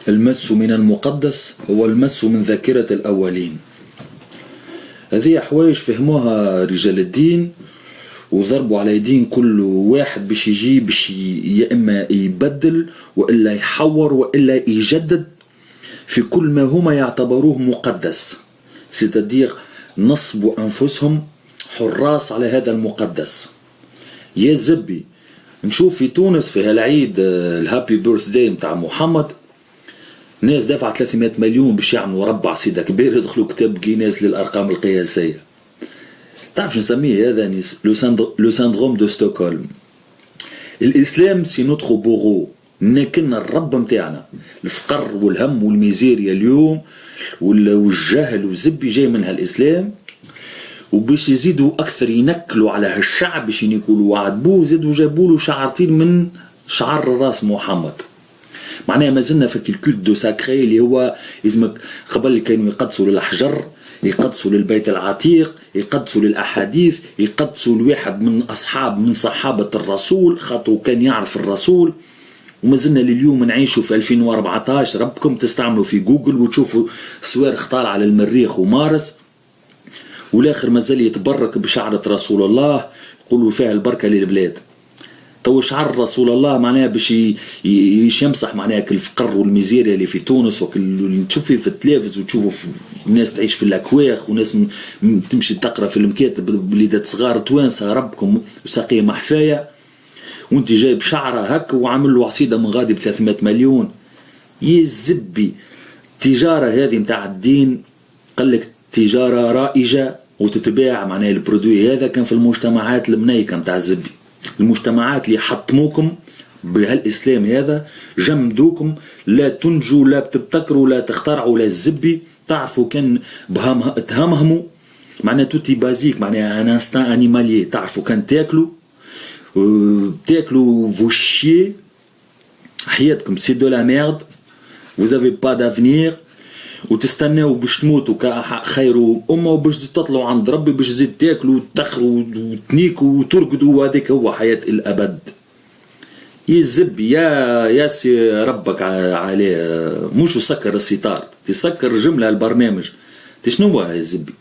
المس من المقدس هو المس من ذاكرة الأولين. هذه حوايج فهموها رجال الدين وضربوا على يدين كل واحد باش يجي باش يا إما يبدل وإلا يحور وإلا يجدد في كل ما هما يعتبروه مقدس، سيتادير نصبوا أنفسهم حراس على هذا المقدس. يا زبي نشوف في تونس في هالعيد الهابي بيرث داي متاع محمد ناس دافع 300 مليون باش يعملوا ربع سيدا كبير يدخلوا كتاب جينيس للأرقام القياسية. تعرف نسميه هذا لو ساندروم دو ستوكهولم. الإسلام سي نوتخو بوغو، ناكلنا الرب متاعنا. الفقر والهم والميزيريا اليوم والجهل والزبي جاي منها الإسلام، وباش يزيدوا أكثر ينكلوا على هالشعب باش يقولوا وعدبوه زادوا جابوا شعرتين من شعر الراس محمد. معناها ما زلنا في الكولت دو ساكري اللي هو اسمك قبل كانوا يقدسوا للأحجر، يقدسوا للبيت العتيق، يقدسوا للأحاديث، يقدسوا لواحد من صحابة الرسول خاطر كان يعرف الرسول. وما زلنا لليوم نعيشوا في 2014. ربكم تستعملوا في جوجل وتشوفوا صواريخ طالعة على المريخ ومارس، والاخر مازال يتبرك بشعرة رسول الله يقولوا فيها البركة للبلاد. تو شعر رسول الله معناها باش يمسح معناها الفقر والميزيريا اللي في تونس اللي تشوف فيه في التلفز وتشوفوا الناس تعيش في الاكواخ وناس تمشي تقرا في المكاتب وليدات صغار توانسه ربكم وساقيه محفايه، وانت جايب شعره هك وعامل له عصيده من غادي ب 300 مليون. يزبي التجاره هذه متاع الدين قال لك تجاره رائجه وتتباع معناها البرودوي هذا كان في المجتمعات المنيكه متاع الزبي، المجتمعات اللي حطموكم بهالإسلام هذا جمدوكم، لا تنجوا لا بتبتكروا لا تخترعوا لا الزبي. تعرفوا كان تهمهموا معناها توتي بازيك معناها ان انستان انيماليي. تعرفوا كان تاكلوا فوشي حياتكم سي دو لا ميرد وزافي با دافنير وتستناو باش تموتوا خير أمة وباش تطلعوا عند ربي باش تزيد تاكلوا وتخروا وتنيكوا وترقدوا، وهذيك هو حياة الأبد. يزبي يا سي ربك عليه مش سكر الستار تسكر جملة البرنامج تشنو هو يزبي.